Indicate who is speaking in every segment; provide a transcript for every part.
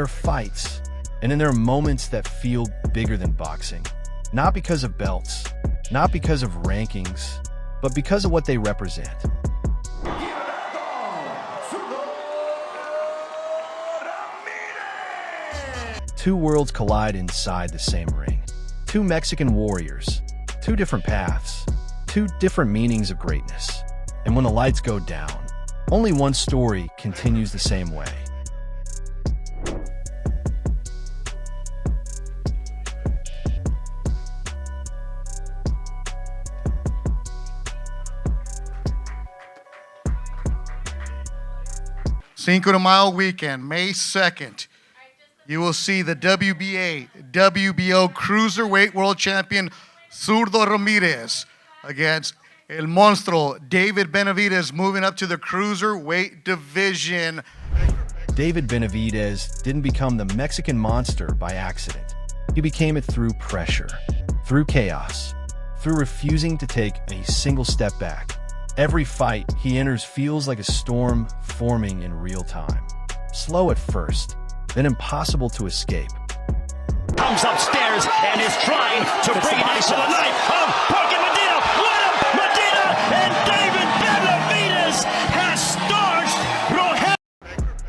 Speaker 1: are fights, and then there are moments that feel bigger than boxing. Not because of belts, not because of rankings, but because of what they represent. Two worlds collide inside the same ring. Two Mexican warriors, two different paths, two different meanings of greatness. And when the lights go down, only one story continues the same way.
Speaker 2: Cinco de Mayo weekend, May 2nd, you will see the WBA, WBO Cruiserweight World Champion Zurdo Ramírez against El Monstruo, David Benavidez, moving up to the Cruiserweight division.
Speaker 1: David Benavidez didn't become the Mexican monster by accident. He became it through pressure, through chaos, through refusing to take a single step back. Every fight he enters feels like a storm forming in real time. Slow at first, then impossible to escape.
Speaker 3: Comes upstairs and is trying to bring it into the night of Parker Medina. What a Medina! And David Benavidez has starched.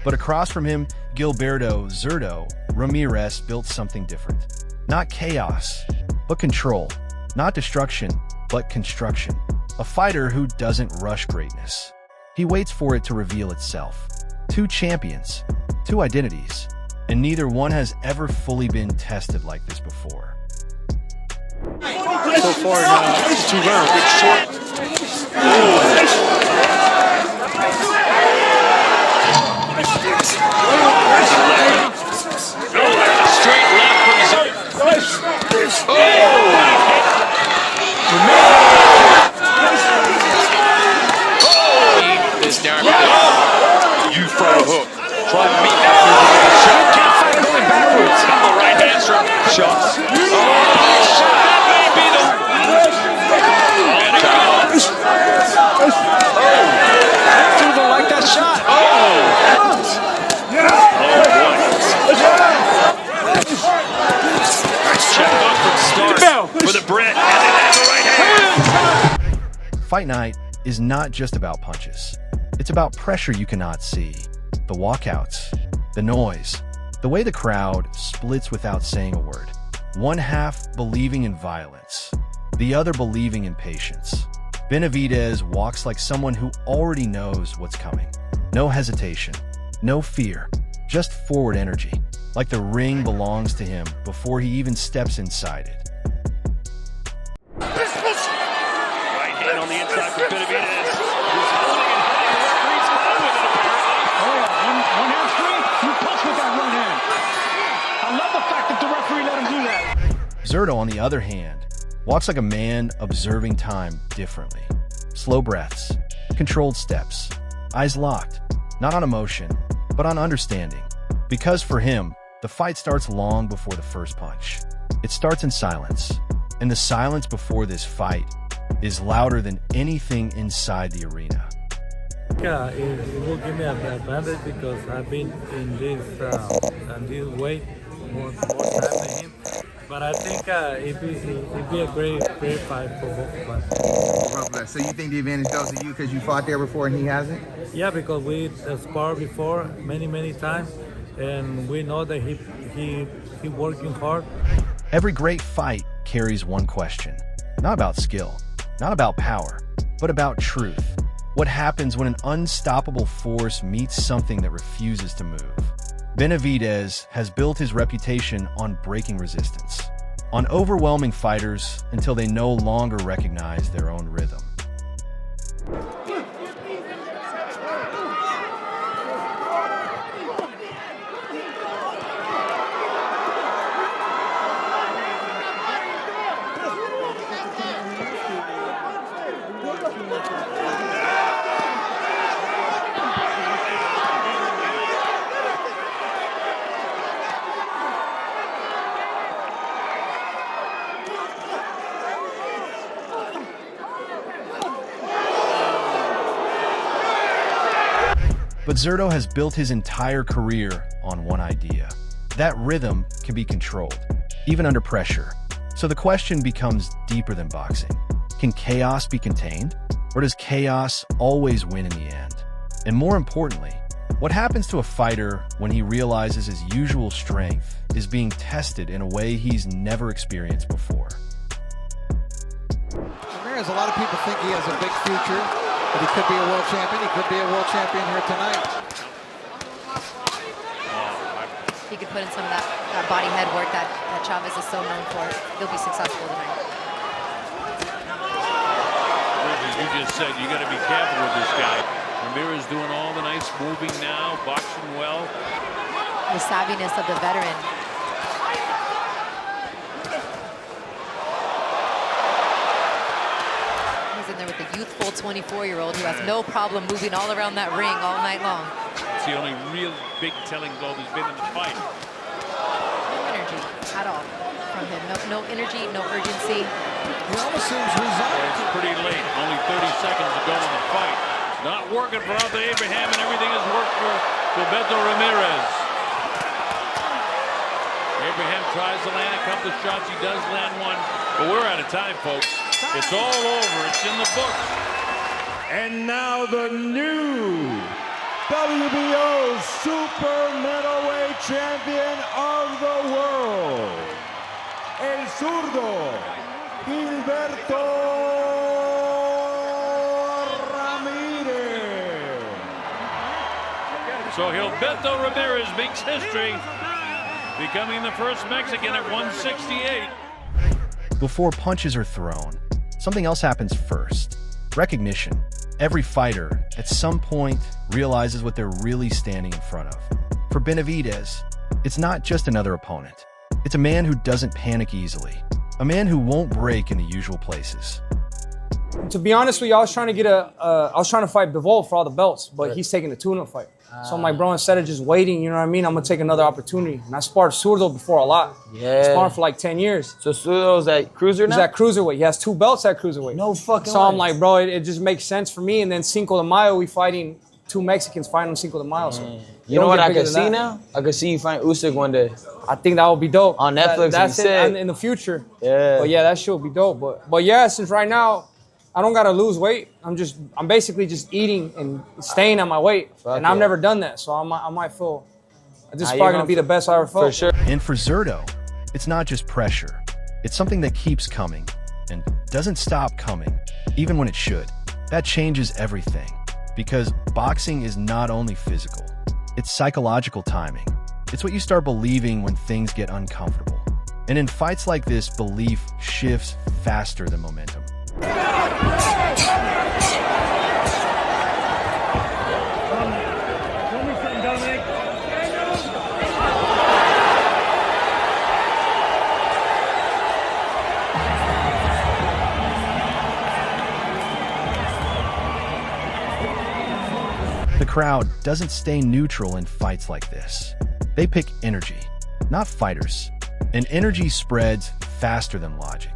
Speaker 1: But across from him, Gilberto Zurdo Ramírez built something different. Not chaos, but control. Not destruction, but construction. A fighter who doesn't rush greatness. He waits for it to reveal itself. Two champions, two identities, and neither one has ever fully been tested like this before.
Speaker 4: So far now, it's 2 rounds. It's short. Straight left from this down. Used for a hook. Try to meet that move with a shot. Can't fight it going backwards. Couple right hands from shots. Shot. That may be the. Zurdo like that shot. Check up from start for the Brit. And then that's the right hand.
Speaker 1: Fight night is not just about punches. It's about pressure you cannot see. The walkouts, the noise, the way the crowd splits without saying a word. One half believing in violence, the other believing in patience. Benavidez walks like someone who already knows what's coming. No hesitation, no fear, just forward energy, like the ring belongs to him before he even steps inside it.
Speaker 3: Right hand on the inside for Benavidez. Who's holding and hitting the referee's spot with it, apparently.
Speaker 5: One hand free, you punch with that one hand. I love the fact that the referee let him do that.
Speaker 1: Zurdo, on the other hand, walks like a man observing time differently. Slow breaths, controlled steps, eyes locked, not on emotion, but on understanding. Because for him, the fight starts long before the first punch. It starts in silence, and the silence before this fight is louder than anything inside the arena.
Speaker 6: Yeah, it will give me an advantage because I've been in this weight more time than him. But I think it'd be a great fight for both of us.
Speaker 7: So you think the advantage goes to you because you fought there before and he hasn't?
Speaker 6: Yeah, because we sparred before many times, and we know that he working hard.
Speaker 1: Every great fight carries one question. Not about skill, not about power, but about truth. What happens when an unstoppable force meets something that refuses to move? Benavidez has built his reputation on breaking resistance, on overwhelming fighters until they no longer recognize their own rhythm. But Zurdo has built his entire career on one idea: that rhythm can be controlled, even under pressure. So the question becomes deeper than boxing. Can chaos be contained? Or does chaos always win in the end? And more importantly, what happens to a fighter when he realizes his usual strength is being tested in a way he's never experienced before?
Speaker 8: Ramírez, a lot of people think he has a big future, but he could be a world champion. He could be a world champion here tonight.
Speaker 9: He could put in some of that body head work that Chavez is so known for. He'll be successful tonight.
Speaker 3: As you just said, you got to be careful with this guy. Ramírez doing all the nice moving now, boxing well.
Speaker 9: The savviness of the veteran. He's in there with the youthful 24-year-old who has no problem moving all around that ring all night long.
Speaker 3: It's the only real big telling blow there's been in the fight.
Speaker 9: No energy at all from him. No energy, no urgency.
Speaker 8: He almost seems resigned.
Speaker 3: It's pretty late. Only 30 seconds to go in the fight. Not working for Arthur Abraham, and everything has worked for Gilberto Ramírez. Abraham tries to land a couple of shots. He does land one, but we're out of time, folks. It's all over. It's in the books.
Speaker 5: And now the new WBO Super Middleweight Champion of the world, El Zurdo, Gilberto Ramírez.
Speaker 3: So Gilberto Ramírez makes history, becoming the first Mexican at 168.
Speaker 1: Before punches are thrown, something else happens first. Recognition. Every fighter, at some point, realizes what they're really standing in front of. For Benavidez, it's not just another opponent. It's a man who doesn't panic easily. A man who won't break in the usual places.
Speaker 10: To be honest with you, I was trying to fight Bivol for all the belts, but he's taking the tuna fight. So I'm like, bro, instead of just waiting, you know what I mean? I'm gonna take another opportunity. And I sparred Zurdo before a lot.
Speaker 11: Yeah.
Speaker 10: Sparring for like 10 years.
Speaker 11: So Zurdo's at cruiser now?
Speaker 10: He's at cruiserweight. He has 2 belts at cruiserweight.
Speaker 11: No fucking
Speaker 10: So
Speaker 11: way.
Speaker 10: I'm like, bro, it just makes sense for me. And then Cinco de Mayo, we fighting 2 Mexicans fighting on Cinco de Mayo. So
Speaker 11: you know what I could see now? I could see you fight Usyk one day.
Speaker 10: I think that would be dope.
Speaker 11: On Netflix,
Speaker 10: that's
Speaker 11: he said.
Speaker 10: in the future.
Speaker 11: Yeah.
Speaker 10: But yeah, that shit would be dope. But yeah, since right now, I don't gotta lose weight. I'm basically just eating and staying at my weight. And I've never done that. So I might feel, this is probably gonna be the best I ever felt.
Speaker 11: For sure.
Speaker 1: And for Zurdo, it's not just pressure. It's something that keeps coming and doesn't stop coming, even when it should. That changes everything, because boxing is not only physical, it's psychological timing. It's what you start believing when things get uncomfortable. And in fights like this, belief shifts faster than momentum. The crowd doesn't stay neutral in fights like this. They pick energy, not fighters. And energy spreads faster than logic.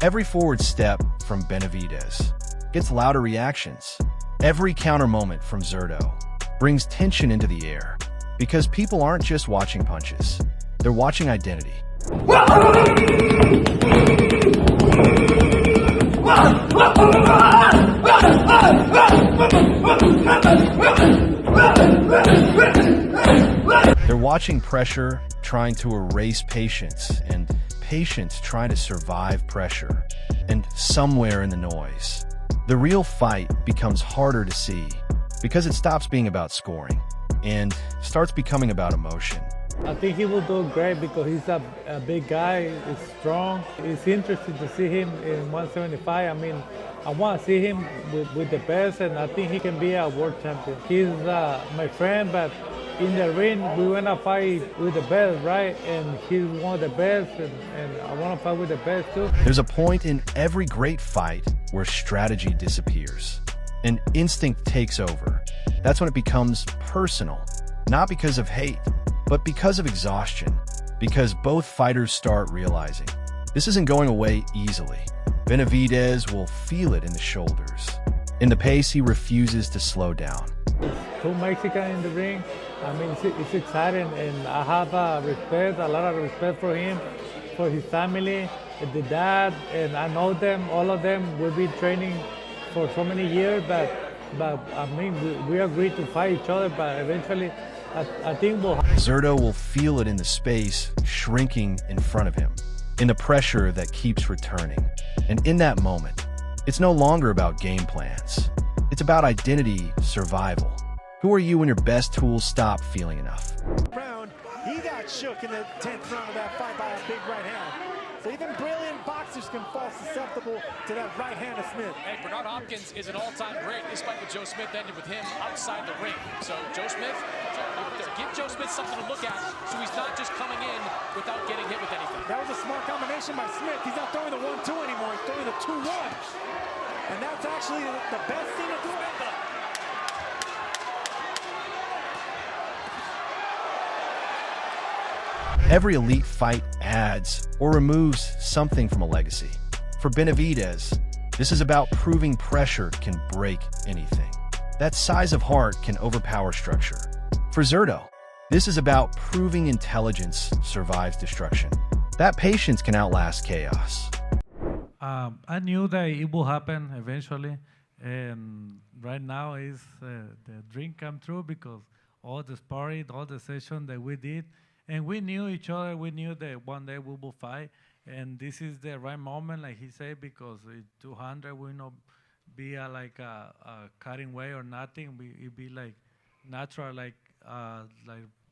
Speaker 1: Every forward step from Benavidez gets louder reactions. Every counter moment from Zurdo brings tension into the air, because people aren't just watching punches, they're watching identity. They're watching pressure trying to erase patience, and patience trying to survive pressure. And somewhere in the noise, the real fight becomes harder to see, because it stops being about scoring and starts becoming about emotion.
Speaker 6: I think he will do great because he's a big guy, he's strong. It's interesting to see him in 175. I mean, I want to see him with the best, and I think he can be a world champion. He's my friend, but in the ring, we want to fight with the best, right? And he's one of the best, and I want to fight with the best too.
Speaker 1: There's a point in every great fight where strategy disappears and instinct takes over. That's when it becomes personal, not because of hate, but because of exhaustion, because both fighters start realizing this isn't going away easily. Benavidez will feel it in the shoulders. In the pace, he refuses to slow down.
Speaker 6: Two Mexicans in the ring. I mean, it's exciting, and I have a lot of respect for him, for his family, the dad, and I know them, all of them. We've been training for so many years, but I mean, we agreed to fight each other, but eventually, I think we'll...
Speaker 1: Zurdo will feel it in the space shrinking in front of him, in the pressure that keeps returning. And in that moment, it's no longer about game plans. It's about identity, survival. Who are you when your best tools stop feeling enough?
Speaker 5: Round, he got shook in the 10th round of that fight by a big right hand. So even brilliant boxers can fall susceptible to that right hand of Smith.
Speaker 12: Hey, Bernard Hopkins is an all-time great. This fight with Joe Smith ended with him outside the ring. So Joe Smith, give Joe Smith something to look at so he's not just coming in without getting hit with anything.
Speaker 5: That was a smart combination by Smith. He's not throwing the 1-2 anymore. He's throwing the 2-1. And that's actually the best thing to do.
Speaker 1: Every elite fight adds or removes something from a legacy. For Benavidez, this is about proving pressure can break anything. That size of heart can overpower structure. For Zurdo, this is about proving intelligence survives destruction. That patience can outlast chaos.
Speaker 6: I knew that it will happen eventually, and right now is the dream come true because all the sparring, all the session that we did, and we knew each other. We knew that one day we will fight, and this is the right moment, like he said, because 200 will not be like a cutting weight or nothing. It be like natural, like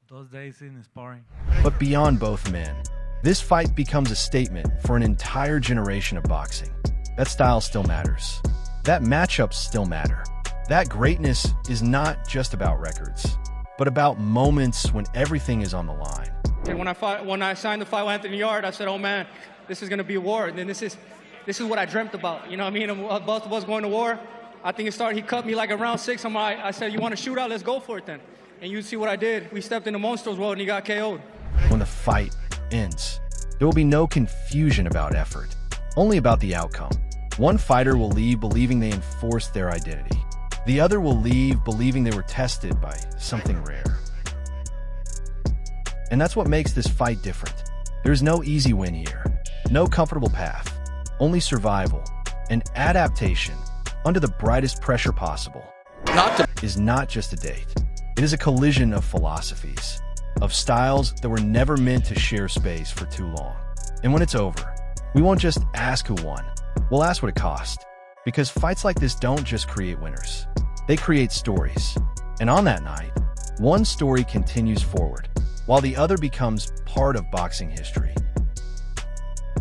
Speaker 6: those days in sparring.
Speaker 1: But beyond both men, this fight becomes a statement for an entire generation of boxing. That style still matters. That matchups still matter. That greatness is not just about records, but about moments when everything is on the line.
Speaker 10: And when I signed the fight with Anthony Yard, I said, "Oh man, this is going to be a war." And then this is what I dreamt about. You know what I mean? Both of us going to war. I think it started. He cut me like around 6. I said, "You want to shoot out? Let's go for it then." And you see what I did. We stepped into Monstro's world and he got KO'd.
Speaker 1: When the fight ends, there will be no confusion about effort, only about the outcome. One fighter will leave believing they enforced their identity. The other will leave believing they were tested by something rare. And that's what makes this fight different. There's no easy win here, no comfortable path, only survival and adaptation under the brightest pressure possible. Is not just a date. It is a collision of philosophies, of styles that were never meant to share space for too long. And when it's over, we won't just ask who won, we'll ask what it cost. Because fights like this don't just create winners, they create stories. And on that night, one story continues forward, while the other becomes part of boxing history.